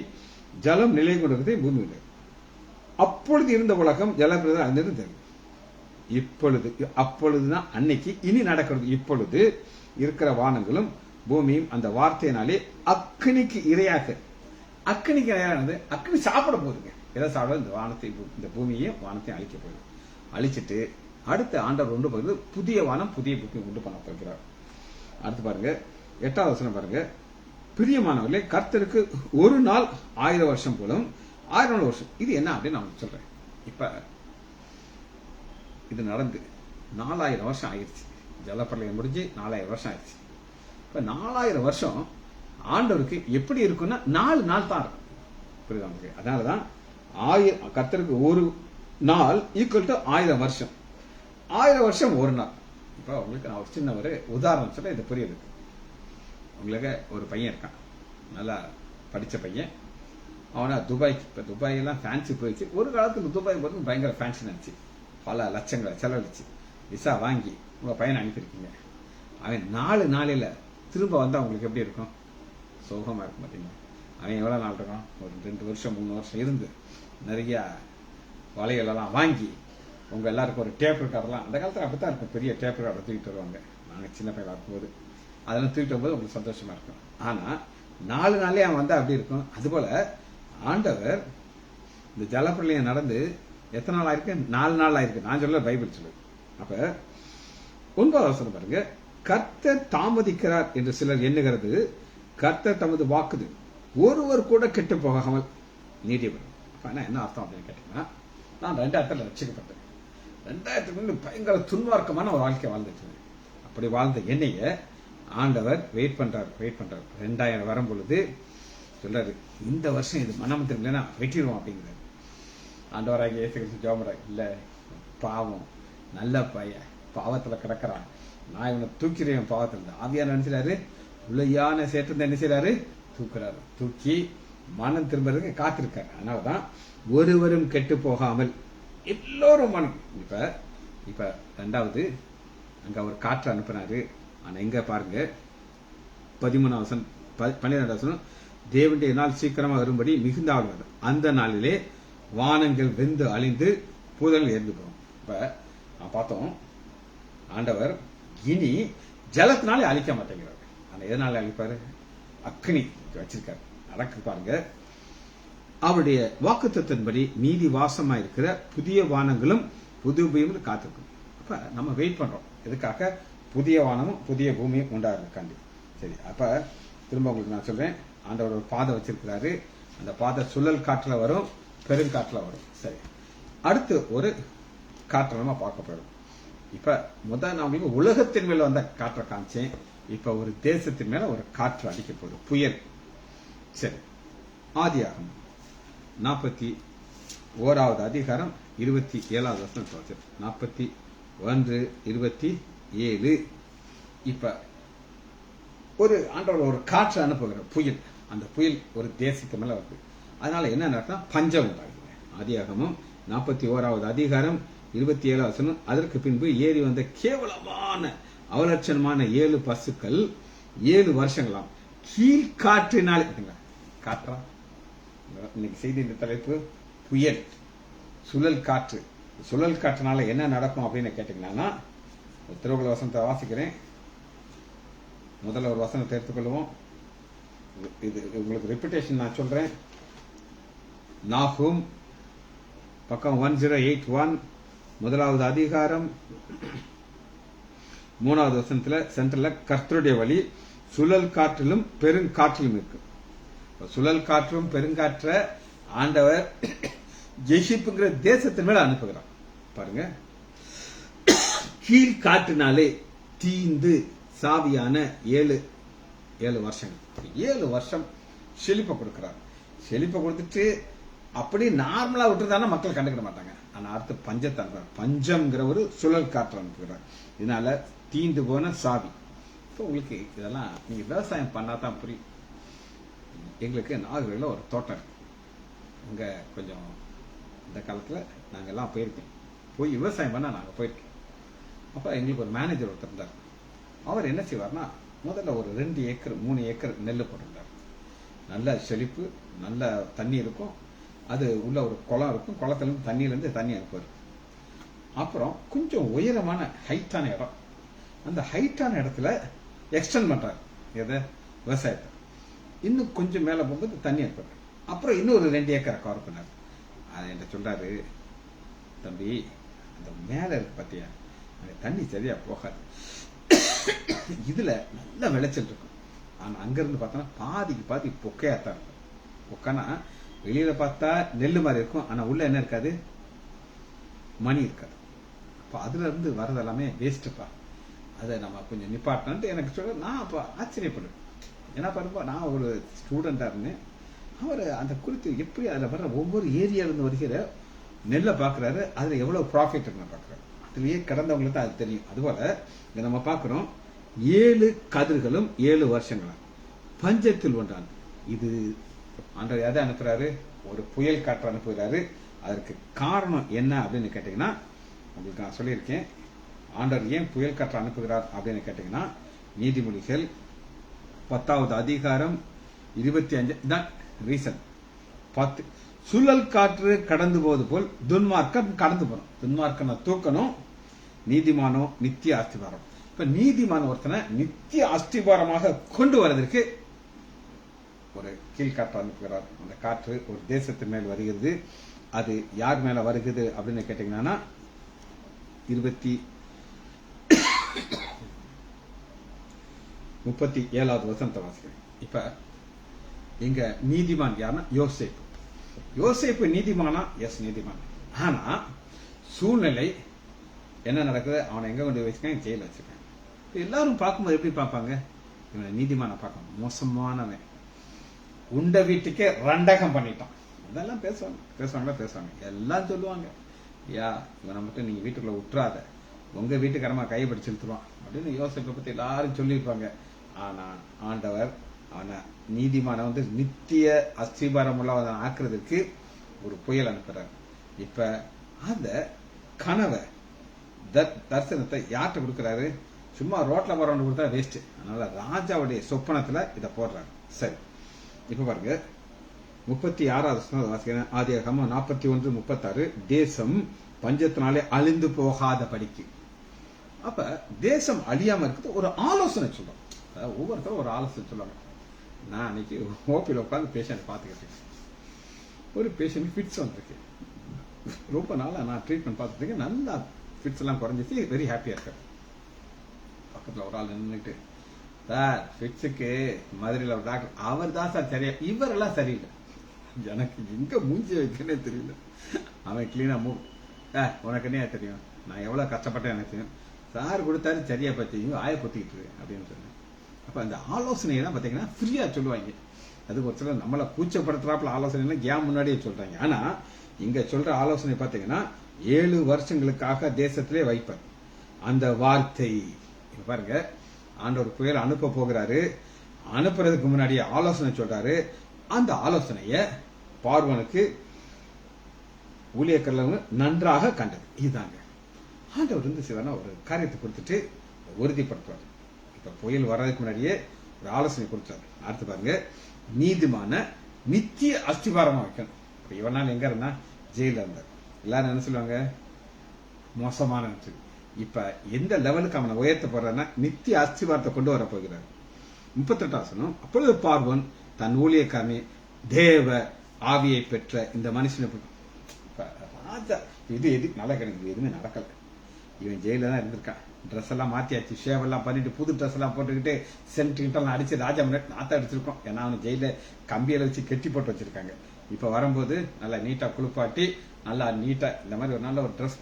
ஜலம் நிலை கொண்டதை பூமியில். அப்பொழுது இருந்த உலகம் ஜலப்பிரதானம் இருந்தது. அப்பொழுதுதான் அன்னைக்கு. இனி நடக்கிறது. இப்பொழுது இருக்கிற வானங்களும் பூமியும் அந்த வார்த்தையினாலே அக்கினிக்கு இரையாக. அக்கினிக்கு இரையானது அக்கினி சாப்பிட போகுதுங்க. எதை சாப்பிட? இந்த வானத்தை, இந்த பூமியையும் வானத்தையும் அழிக்க போகுது. அழிச்சிட்டு அடுத்த ஆண்டவர் உண்டு போகுது. புதிய வானம் புதிய பூமி உண்டு பண்ண போகிறார். அடுத்து பாருங்க 8வது வசனம் பாருங்க. பிரியமானவர்களே, கர்த்தருக்கு ஒரு நாள் 1000 வருஷம் போலும், 1000 வருஷம். இது என்ன அப்படின்னு நான் சொல்றேன். இப்ப இது நடந்து 4000 வருஷம் ஆயிடுச்சு. ஜலப்பிரளயம் முடிஞ்சு 4000 வருஷம் ஆயிடுச்சு. இப்ப 4000 வருஷம் ஆண்டவருக்கு எப்படி இருக்குன்னா 4 நாள் தான் இருக்கும். புரியுதா? அதனாலதான் கர்த்தருக்கு ஒரு நாள் ஈக்குவல் டு 1000 வருஷம். 1000 வருஷம் ஒரு நாள். இப்ப உங்களுக்கு நான் ஒரு சின்ன ஒரு உதாரணம் சொல்ல இது புரியுது. உங்களுக்கு ஒரு பையன் இருக்கான், நல்லா படிச்ச பையன். அவனா துபாய்க்கு, இப்ப துபாய் எல்லாம் ஃபேன்சி போயிடுச்சு. ஒரு காலத்துல துபாய் போறது பயங்கர ஃபேன்சி நினைச்சு பல லட்சங்களை செலவழிச்சு விசா வாங்கி உங்க பையனை அனுப்பியிருக்கீங்க. அவன் 4 நாளில திரும்ப வந்தா உங்களுக்கு எப்படி இருக்கும்? சோகமா இருக்கும். பார்த்தீங்கன்னா அவன் எவ்வளவு நாள் இருக்கும்? ஒரு 2 வருஷம் 3 வருஷம் இருந்து நிறைய வலைகள் எல்லாம் வாங்கி உங்க எல்லாருக்கும் ஒரு டேப் ரெக்கார்டெல்லாம், அந்த காலத்துல அப்படித்தான் இருக்கும், பெரிய டேப் ரெக்கார்டர் தூக்கிட்டு வருவாங்க. நாங்க சின்ன பையன் இருக்கும்போது அதெல்லாம் தூக்கிட்டு வரும்போது உங்களுக்கு சந்தோஷமா இருக்கும். ஆனா 4 நாளே அவன் வந்தா அப்படி இருக்கும். அதுபோல ஆண்டவர் இந்த ஜலப்பிரளயம் நடந்து எத்தனை நாள் ஆயிருக்கு? 4 நாள் ஆயிருக்கு. நான் சொல்ல, பைபிள் சொல்லு. அப்ப 9வது வசனம் பாருங்க. கர்த்தர் தாமதிக்கிறார் என்று சிலர் எண்ணுகிறது, கர்த்தர் தமது வாக்குது ஒருவர் கூட கெட்டு போகாமல் நீடிபடும். என்ன அர்த்தம் அப்படின்னு கேட்டீங்கன்னா, நான் 2000 ரட்சிக்கப்பட்டேன். 2000 பயங்கர துன்மார்க்கமான ஒரு வாழ்க்கை வாழ்ந்துட்டு, அப்படி வாழ்ந்த என்னைய ஆண்டவர் வெயிட் பண்றாரு. 2000 வரும் பொழுது சொல்றாரு, இந்த வருஷம் இது மனம் திரும்பலன்னா வெட்டிடுவோம் அப்படிங்கிறாரு. ஆண்டவராக இயேசு கிறிஸ்து ஜெபம்றாரு, இல்ல பாவம் நல்ல பையன் பாவத்துல கிடக்கிறான், நான் இவனை தூக்கிறேன். பாவத்துல ஆவியார் நினைச்சாரு, உள்ளையான சேற்று என்ன செய்யறாரு? தூக்குறாரு. தூக்கி மனம் திரும்பறதுக்கு காத்திருக்காரு. அதனாலதான் ஒருவரும் கெட்டு போகாமல் எல்லோரும் மனம். இப்ப 2வது அங்க ஒரு காற்று அனுப்பினாரு. ஆனா எங்க பாருங்க, 13வது 12வது தேவனுடைய நாள் சீக்கிரமா வரும்படி மிகுந்த ஆழ்வார், அந்த நாளிலே வானங்கள் வெந்து அழிந்து பூதல் எரிந்து போகும். இப்ப நான் பார்த்தோம், ஆண்டவர் இனி ஜலத்தினாலே அழிக்க மாட்டேங்கிறார். ஆனா எதனால அழிப்பாரு? அக்னி வச்சிருக்காரு. நடக்கு பாருங்க. அவருடைய வாக்குத்தத்தின்படி நீதி வாசமா இருக்கிற புதிய வானங்களும் புது பூமியும் காத்திருக்கும். அப்ப நம்ம வெயிட் பண்றோம். எதுக்காக? புதிய வானமும் புதிய பூமியும் உண்டாருக்காண்டி. சரி, அப்ப திரும்ப உங்களுக்கு நான் சொல்றேன், ஆண்டவர் ஒரு பாதை வச்சிருக்கிறாரு. அந்த பாதை சுழல் காற்றுல வரும், பெருங்காற்றுல வரும். சரி, அடுத்து ஒரு காற்றை நம்ம பார்க்க போறோம். இப்ப முதல் நான் உங்களுக்கு உலகத்தின் மேல வந்த காற்றை காமிச்சேன். இப்ப ஒரு தேசத்தின் மேல ஒரு காற்று அடிக்க போகுது, புயல். சரி, ஆதியாகமம் 41வது அதிகாரம் 27வது வசனம். 41:27. இப்ப ஒரு ஆண்டவர் ஒரு காற்று அனுப்புகிற புயல். அந்த புயல் ஒரு தேசத்து மேல வருது. அதனால என்ன நடக்கும்னா பஞ்சம் உண்டாகுது. ஆதியாகமம் 41வது அதிகாரம் 27வது வசனம். அதற்கு பின்பு ஏறி வந்த கேவலமான அவலட்சணமான 7 பசுக்கள் 7 வருஷங்களாம் கீழ்காற்றினாலே. காற்றா? இன்னைக்கு செய்தி இந்த தலைப்பு புயல், சுழல் காற்று. சுழல் காற்றுனால என்ன நடக்கும் அப்படின்னு கேட்டீங்கன்னா, திருக்குறள் வசனத்தை வாசிக்கிறேன். முதல்ல ஒரு வசனத்தை எடுத்துக்கொள்வோம். இது உங்களுக்கு ரெப்புடேஷன் நான் சொல்றேன். நாகூம் பக்கம் 1081 1வது அதிகாரம் 3வது வசனத்துல சென்ட்ரல்ல கர்த்தருடைய வழி சுழல் காற்றிலும் பெருங்காற்றிலும் இருக்கு. சுழல் காற்றும் பெருங்காற்ற ஆண்டவர் எகிப்துங்கிற தேசத்தின் மேல அனுப்புகிறார். பாருங்க, கீழ்காற்றினாலே தீந்து சாவியான 7 வருஷங்கள். 7 வருஷம் செழிப்பை கொடுக்கிறார். செழிப்பை கொடுத்துட்டு அப்படி நார்மலா விட்டுருந்தானா மக்கள் கண்டுக்கிட மாட்டாங்க. ஆனா அடுத்து பஞ்சத்தை அனுப்புறார். பஞ்சம்ங்கிற ஒரு சுழல் காற்று அனுப்புகிறார். இதனால தீந்து போன சாவி. இப்போ உங்களுக்கு இதெல்லாம் நீங்க விவசாயம் பண்ணாதான் புரியும். எங்களுக்கு நாகர்கோவில்ல ஒரு தோட்டம் இருக்கு. அங்க கொஞ்சம் இந்த காலத்துல நாங்க எல்லாம் போயிருக்கோம். போய் விவசாயம் பண்ண நாங்க போயிருக்கோம். அப்ப எங்களுக்கு ஒரு மேனேஜர் ஒருத்தர் இருந்தார். அவர் என்ன செய்வார்னா, முதல்ல ஒரு 2 ஏக்கர் 3 ஏக்கர் நெல் போட்டிருந்தார். நல்ல செழிப்பு, நல்ல தண்ணி இருக்கும். அது உள்ள ஒரு குளம் இருக்கும். குளத்துல இருந்து தண்ணியிலிருந்து தண்ணி அனுப்புவார். அப்புறம் கொஞ்சம் உயரமான ஹைட்டான இடம். அந்த ஹைட்டான இடத்துல எக்ஸ்டெண்ட் பண்றாரு எதை? விவசாயத்தை. இன்னும் கொஞ்சம் மேல போகும்போது தண்ணி அனுப்புறாரு. அப்புறம் இன்னும் ஒரு 2 ஏக்கரை கவர் பண்ணாரு. அது என்ன சொல்றாரு, தம்பி அந்த மேல இருக்கு பாத்தியா, அந்த தண்ணி சரியா போகாது. இதுல நல்ல விளைச்சல் இருக்கும். ஆனா அங்க இருந்து பார்த்தோம்னா பாதிக்கு பாதி பொக்கையாத்தான் இருக்கும். பொக்கனா வெளியில பார்த்தா நெல்லு மாதிரி இருக்கும். ஆனா உள்ள என்ன இருக்காது? மணி இருக்காது. அப்ப அதுல இருந்து வர்றது எல்லாமே வேஸ்ட்ப்பா. அதை நம்ம கொஞ்சம் நிப்பாட்டணும் எனக்கு சொல்ல. நான் அப்ப ஆச்சரியப்படுறேன். ஏன்னா பாருப்பா, நான் ஒரு ஸ்டூடெண்டா இருந்தேன். அவர் அந்த குறித்து எப்படி அதுல வர்ற ஒவ்வொரு ஏரியால இருந்து வருகிற நெல்லை பாக்குறாரு. அதுல எவ்வளவு ப்ராஃபிட் பாக்குறாரு. அதுலயே கடந்தவங்களுக்கு தான் அது தெரியும். அதுபோல இங்க நம்ம பாக்குறோம், 7 கதிர்களும் 7 வருஷங்களா பஞ்சத்தில் ஒன்றான். இது ஆண்டவர் எதை அனுப்புறாரு? ஒரு புயல் காற்று அனுப்புகிறாரு. அதற்கு காரணம் என்ன அப்படின்னு கேட்டீங்கன்னா, உங்களுக்கு நான் சொல்லியிருக்கேன். ஆண்டவர் ஏன் புயல் காற்று அனுப்புகிறார் அப்படின்னு கேட்டீங்கன்னா, நீதிமொழிகள் 10வது அதிகாரம் 25 தான் ரீசன். 10 சுழல் காற்று கடந்து போவது போல் துன்மார்க்கம் கடந்து போறோம். துன்மார்க்கனை தூக்கணும், நீதிமானோ நித்திய அஸ்திபாரம். இப்ப நீதிமான ஒருத்தனை நித்திய அஸ்திபாரமாக கொண்டு வருவதற்கு ஒரு கீழ்காற்று அனுப்புகிறார். அந்த காற்று ஒரு தேசத்தின் மேல் வருகிறது. அது யார் மேல வருகுது அப்படின்னு கேட்டீங்கன்னா 37வது வசனத்தை வாசிக்கிறேன். இப்ப இங்க நீதிமான் யாருன்னா யோசேப்பு. யோசேப்பு நீதிமானா? எஸ், நீதிமான். ஆனா சூழ்நிலை என்ன நடக்குது? அவனை எங்க கொண்டு வச்சிருக்காங்க? ஜெயில வச்சிருக்காங்க. எல்லாரும் பார்க்கும்போது எப்படி பார்ப்பாங்க? இவனை நீதிமான பார்க்கணும், மோசமானவன், உண்ட வீட்டுக்கே ரண்டகம் பண்ணிட்டான், அதெல்லாம் பேசுவாங்க. எல்லாம் சொல்லுவாங்க, யா இவனை மட்டும் நீங்க வீட்டுக்குள்ள விட்டுறாத, உங்க வீட்டுக்காரமா கைப்பிடிச்சு இழுத்துருவான் அப்படின்னு யோசேப்பை பத்தி எல்லாரும் சொல்லியிருப்பாங்க. ஆனா ஆண்டவர் அவனை நீதிமான நித்திய அஸ்திபாரம் உள்ள ஆக்குறதுக்கு ஒரு புயல் அனுப்புறாரு. இப்ப அந்த கனவை தரிசனத்தை யார்கிட்ட கொடுக்கிறாரு? சும்மா ரோட்ல போறவங்க கொடுத்தா வேஸ்ட். அதனால ராஜாவுடைய சொப்பனத்துல இதை போடுறாரு. சரி, இப்ப பாருங்க 36வது வாசிக்கிறேன். ஆதியாகமம் 41:36. தேசம் பஞ்சத்தினாலே அழிந்து போகாத படிக்கு. அப்ப தேசம் அழியாம இருக்குது ஒரு ஆலோசனை சொல்றோம். ஒவ்வொருத்தரும் ஒரு ஆலோசனை சொல்லுவாங்க. நான் அன்னைக்கு ஓபியில் உட்காந்து பேஷண்ட் பார்த்துக்கிட்டு, ஒரு பேஷண்ட் ஃபிட்ஸ் வந்திருக்கு. ரொம்ப நாளா நான் ட்ரீட்மெண்ட் பார்த்துட்டு நல்லா ஃபிட்ஸ் எல்லாம் குறைஞ்சிச்சு, வெரி ஹாப்பியா இருக்கேன். பக்கத்துல ஒரு ஆள் நின்றுட்டு, சார் ஃபிட்ஸுக்கு மதுரையில் ஒரு டாக்டர், அவர் தான் சார் சரியா, இவரெல்லாம் சரியில்லை. எனக்கு எங்க மூஞ்சி வைக்கனே தெரியல. அவன் கிளீனா மூவ், உனக்கு என்ன தெரியும், நான் எவ்வளவு கஷ்டப்பட்டேன் எனக்கு தெரியும், சார் கொடுத்தாரு சரியா பத்தி ஆய பொத்திக்கிட்டு இருக்கு அப்படின்னு சொன்னேன். அப்ப அந்த ஆலோசனையெல்லாம் பாத்தீங்கன்னா ஃப்ரீயா சொல்லுவாங்க. அது ஒரு சில நம்மளை கூச்சப்படுத்துறாப்புல ஆலோசனை கேம் முன்னாடியே சொல்றாங்க. ஆனா இங்க சொல்ற ஆலோசனை பாத்தீங்கன்னா 7 வருஷங்களுக்காக தேசத்திலே வைப்பர். அந்த வார்த்தை பாருங்க, ஆண்டவர் புயல் அனுப்ப போகிறாரு. அனுப்புறதுக்கு முன்னாடியே ஆலோசனை சொல்றாரு. அந்த ஆலோசனைய பார்வனுக்கு ஊழியக்காரங்க நன்றாக கண்டது. இதுதாங்க ஆண்டவர் சிவனா ஒரு காரியத்தை கொடுத்துட்டு உறுதிப்படுத்துவார். இப்ப புயல் வர்றதுக்கு முன்னாடியே ஒரு ஆலோசனை கொடுத்தாரு. அடுத்து பாருங்க, நீதிமான நித்திய அஸ்திபாரமா வைக்கணும். இவனால எங்க இருந்தா ஜெயில இருந்தார். எல்லாரும் என்ன சொல்லுவாங்க? மோசமான. இப்ப எந்த லெவலுக்கு அவனை உயர்த்த போறான்னா நித்திய அஸ்திபாரத்தை கொண்டு வர போகிறார். 38 அப்பொழுது பார்வன் தன் ஊழியக்காரனை தேவ ஆவியை பெற்ற இந்த மனுஷனை ராஜா, இது எதுக்கு நல்லா கிடைக்குது? எதுவுமே நடக்கல. இவன் ஜெயில தான் இருந்திருக்கான். ட்ரெஸ் எல்லாம் மாத்தியாச்சு, ஷேவ் எல்லாம் பண்ணிட்டு புது ட்ரெஸ் எல்லாம் போட்டுக்கிட்டு சென்ட்ரிங் அடிச்சு ராஜா முன்னாடி நாத்த அடிச்சிருக்கோம். ஏன்னா அவன் ஜெயில கம்பியில வச்சு கெட்டி போட்டு வச்சிருக்காங்க. இப்ப வரும்போது நல்லா நீட்டா குளிப்பாட்டி நல்லா நீட்டா இந்த மாதிரி ஒரு நல்ல ஒரு ட்ரெஸ்,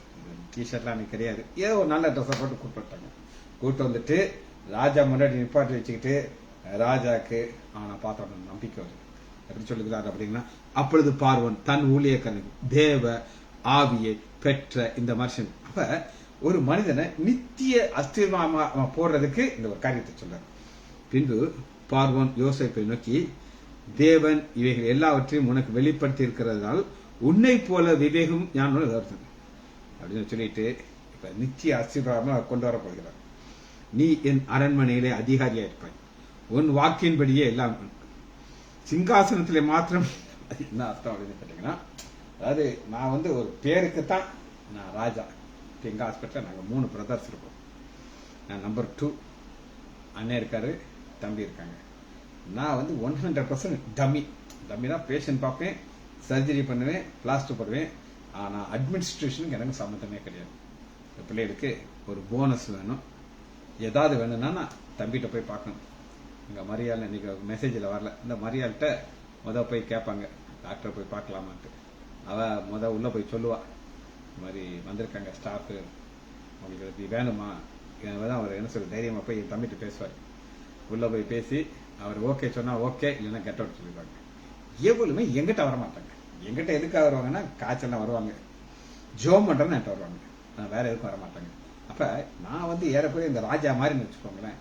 டிஷர்ட்லாம் எனக்கு கிடையாது, ஏதோ ஒரு நல்ல ட்ரெஸ்ஸை போட்டு கூப்பிட்டு கூப்பிட்டு வந்துட்டு ராஜா முன்னாடி நிப்பாட்டி வச்சுக்கிட்டு ராஜாக்கு அவனை பார்த்தோம் நம்பிக்கை வருது. எப்படி சொல்லுகிறார் அப்படின்னா, அப்பொழுது பார்வன் தன் ஊழியக்காரனுக்கு தேவ ஆவியை பெற்ற இந்த மனுஷன். அப்ப ஒரு மனிதனை நித்திய அஸ்திரமா போடுறதுக்கு இந்த ஒரு காரியத்தை சொல்றார். பின்பு பார்வன் யோசேப்பை நோக்கி, தேவன் இவைகள் எல்லாவற்றையும் உனக்கு வெளிப்படுத்தி இருக்கிறதால் உன்னை போல விவேகம் ஞானம் அப்படின்னு சொல்லிட்டு இப்ப நித்திய அஸ்திரமா கொண்டு வர போகிறார். நீ என் அரண்மனையிலே அதிகாரியா இருப்பாய், உன் வாக்கின்படியே எல்லாம் சிங்காசனத்திலே மாத்திரம். என்ன அர்த்தம் அப்படின்னு கேட்டீங்கன்னா, அதாவது நான் ஒரு பேருக்குத்தான் நான் ராஜா. எங்க ஹாஸ்பிட்டல் நாங்க 3 பிரதர்ஸ் இருக்கோம். நான் நம்பர் 2, அண்ணன் இருக்காரு, தம்பி இருக்காங்க. நான் 100% டம்மினா பேஷண்ட் பார்ப்பேன், சர்ஜரி பண்ணுவேன், பிளாஸ்டர் போடுவேன். ஆனா அட்மினிஸ்ட்ரேஷனுக்கு எனக்கு சம்மந்தமே கிடையாது. பிள்ளைகளுக்கு ஒரு போனஸ் வேணும், ஏதாவது வேணும்னா நான் தம்பிகிட்ட போய் பார்க்கணும். இங்க மரியாதை இன்னைக்கு மெசேஜில் வரல, இந்த மரியாதை போய் கேட்பாங்க, டாக்டர் போய் பார்க்கலாமான்ட்டு. அவ உள்ள போய் சொல்லுவா, இந்த மாதிரி வந்திருக்காங்க ஸ்டாஃபு, உங்களுக்கு இப்படி வேணுமா? தான் அவர் என்ன சொல்ற தைரியமா போய் என் தம்பிட்டு பேசுவார். உள்ள போய் பேசி அவர் ஓகே சொன்னா ஓகே, இல்லைன்னா கெட் அவுட் சொல்லிடுவாங்க. எவ்வளவுமே எங்கிட்ட வரமாட்டாங்க. எங்கிட்ட எதுக்காக வருவாங்கன்னா, காய்ச்சல்லாம் வருவாங்க, ஜோம் பண்றேன்னு என்கிட்ட வருவாங்க. நான் வேற எதுக்கும் வரமாட்டாங்க. அப்ப நான் ஏறக்குறைய இந்த ராஜா மாதிரி வச்சுக்கோங்களேன்.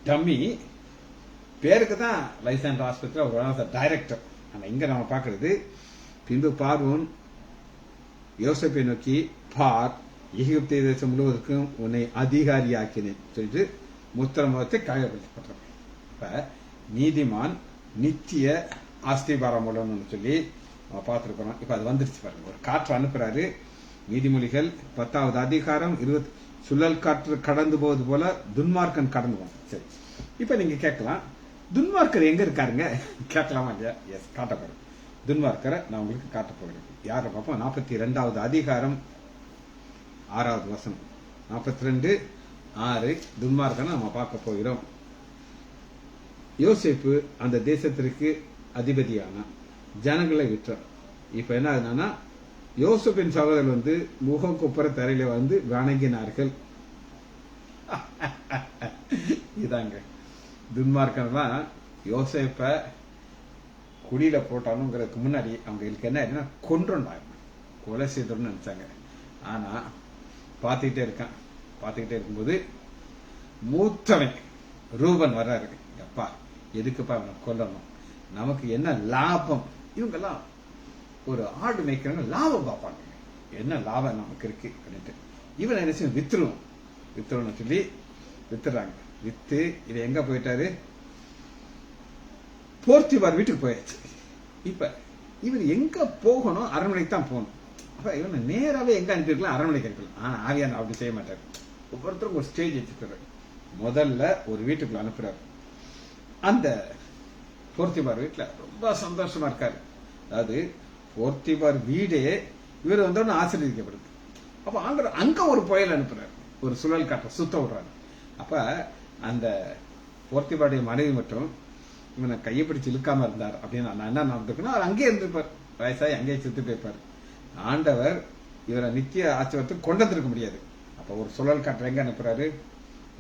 டம்மி பேருக்கு தான் லைசன்ஸ் ஆஸ்பத்திரி ஒரு டைரக்டர். ஆனா இங்க நம்ம பாக்குறது, பின்பு பார்வோன் யோசேப்பை நோக்கி, பார், எகிப்திய தேசம் முழுவதற்கும் உன்னை அதிகாரியாக்கினேன் சொல்லிட்டு முத்திரமுகத்தை கையப்படுத்தப்படுற. இப்ப நீதிமான் நித்திய ஆஸ்திபாரம் உள்ளன்னு சொல்லி பார்த்திருக்கிறோம். இப்ப அது வந்துருச்சு பாருங்க, ஒரு காற்று அனுப்புறாரு. நீதிமொழிகள் 10வது அதிகாரம் 20, சுழல் காற்று கடந்து போவது போல துன்மார்க்கன் கடந்து போவான். சரி, இப்ப நீங்க கேட்கலாம், துன்மார்க்கர் எங்க இருக்காருங்க கேட்கலாமா இல்லையா? எஸ், காட்டப்படும். துன்மார்க்கரை நான் உங்களுக்கு காட்டப் போகிறேன். யாரை பார்ப்போம்? 42வது அதிகாரம் 6வது வசனம். 42:6 துன்மார்க்கனை நம்ம பார்க்க போகிறோம். யோசேப்பு அந்த தேசத்திற்கு அதிபதியான ஜனங்களை விற்றார். இப்ப என்ன ஆகுதுன்னா, யோசேப்பின் சகோதரர் முகம் குப்புற தரையில வணங்கினார்கள். இதாங்க துன்மார்க்கன்லாம் யோசேப்ப குடியில போட்டாலுங்கிறதுக்கு முன்னாடி அவங்களுக்கு என்ன கொன்றுண்டாங்க, கொலை செய்தோம்னு நினைச்சாங்க. ஆனா பார்த்துக்கிட்டே இருக்கும்போது மூத்தவன் ரூபன் வர்றாரு. அப்பா எதுக்குப்பா அவனை கொல்லணும், நமக்கு என்ன லாபம்? இவங்கெல்லாம் ஒரு ஆடு மேய்க்கிறவங்க லாபம் பார்ப்பாங்க, என்ன லாபம் நமக்கு இருக்கு அப்படின்ட்டு இவன் என்ன செய்யும், வித்துருவோம்னு சொல்லி வித்துறாங்க. வித்து இதை எங்க போயிட்டாரு, போர்த்திபார் வீட்டுக்கு போயாச்சு. இப்ப இவர் எங்க போகணும், அரண்மனைக்கு தான் போகணும். அப்ப இவன் நேராவே எங்க அனுப்பியிருக்கலாம், அரண்மனைக்கு அனுப்பிடலாம். ஆனா ஆவியான் அப்படி செய்ய மாட்டாரு. ஒவ்வொருத்தரும் ஒரு ஸ்டேஜ் வச்சுக்கிறாரு. முதல்ல ஒரு வீட்டுக்குள்ள அனுப்புறாரு. அந்த போர்த்திபார் வீட்டுல ரொம்ப சந்தோஷமா இருக்காரு. அதாவது போர்த்திபார் வீடே இவர் வந்தோன்னு ஆசீர்வதிக்கப்படுது. அப்ப ஆண்டவர் அங்க ஒரு புயல் அனுப்புறாரு, ஒரு சுழல் காற்ற சுத்த விடுறாரு. அப்ப அந்த போர்த்திபாருடைய மனைவி மட்டும் இவனை கையை பிடிச்சு இழுக்காம இருந்தார் அப்படின்னு நான் என்ன நடந்துக்கணும், அவர் அங்கேயே இருந்திருப்பார், வயசாகி அங்கேயே செத்து போயிருப்பார். ஆண்டவர் இவரை நித்திய ஆச்சரியத்துக்கு கொண்டு வந்திருக்க முடியாது. அப்ப ஒரு சுழல் காற்று எங்க அனுப்புறாரு,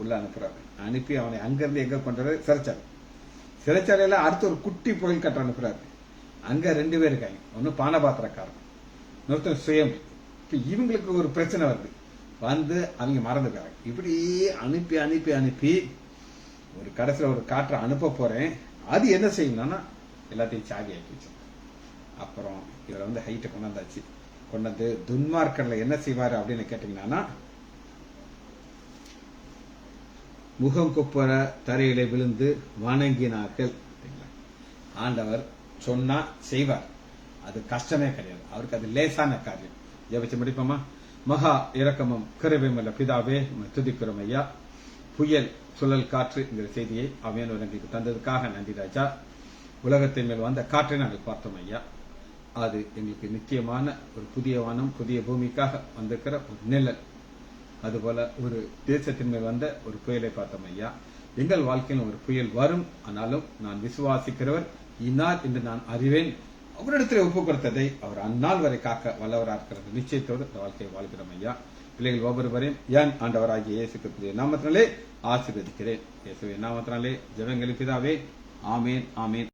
உள்ள அனுப்புறாரு. அனுப்பி அவனை அங்கிருந்து எங்க கொண்டாரு, சிறைச்சாலையில அடுத்து ஒரு குட்டி புயல் காற்று அனுப்புறாரு. அங்க 2 பேர் இருக்காங்க, ஒன்னு பானபாத்திரக்காரன், இன்னொருத்தர் சுயம். இப்ப இவங்களுக்கு ஒரு பிரச்சனை வருது, அவங்க மறந்துட்டாங்க. இப்படி அனுப்பி அனுப்பி அனுப்பி ஒரு கடைசியில் ஒரு காற்றை அனுப்ப போறேன், அது என்ன செய்யணும்னா எல்லாத்தையும் சாவி ஆக்கிச்சு. அப்புறம் இவரை ஹைட்டை கொண்டாந்தாச்சு. கொண்டாந்து துன்மார்க்கர்ல என்ன செய்வாரு அப்படின்னு கேட்டீங்கன்னா, முகம் குப்புற தரையில விழுந்து வணங்கினார்கள். ஆண்டவர் சொன்னா செய்வார், அது கஷ்டமே கிடையாது, அவருக்கு அது லேசான காரியம். ஜெபிச்சு முடிப்போமா? மகா இரக்கமும் கிருபையுமுள்ள பிதாவே, துதிக்கிறோம் ஐயா. புயல் சுழல் காற்றுங்கிற செய்தியை அவையானவர் எங்களுக்கு தந்ததுக்காக நன்றி ராஜா. உலகத்தின் மேல் வந்த காற்றை நாங்கள் பார்த்தோம் ஐயா. அது எங்களுக்கு நிச்சயமான ஒரு புதிய வானம், புதிய பூமிக்காக வந்திருக்கிற ஒரு நிழல். அதுபோல ஒரு தேசத்தின் மேல் வந்த ஒரு புயலை பார்த்தோம் ஐயா. எங்கள் வாழ்க்கையில் ஒரு புயல் வரும், ஆனாலும் நான் விசுவாசிக்கிறவர் இன்னார் என்று நான் அறிவேன். அவரிடத்தில் ஒப்பு கொடுத்ததை அவர் அந்நாள் வரை காக்க வல்லவராக இருக்கிற நிச்சயத்தோடு இந்த வாழ்க்கையை வாழ்கிறோம் ஐயா. பிள்ளைகள் ஒவ்வொருவரையும் என் ஆண்டவராகிய இயேசு கிறிஸ்துவின் நாமத்தினாலே ஆசீர்வதிக்கிறேன். இயேசுவின் நாமத்தினாலே ஜெபங்களின் பிதாவே, ஆமேன் ஆமேன்.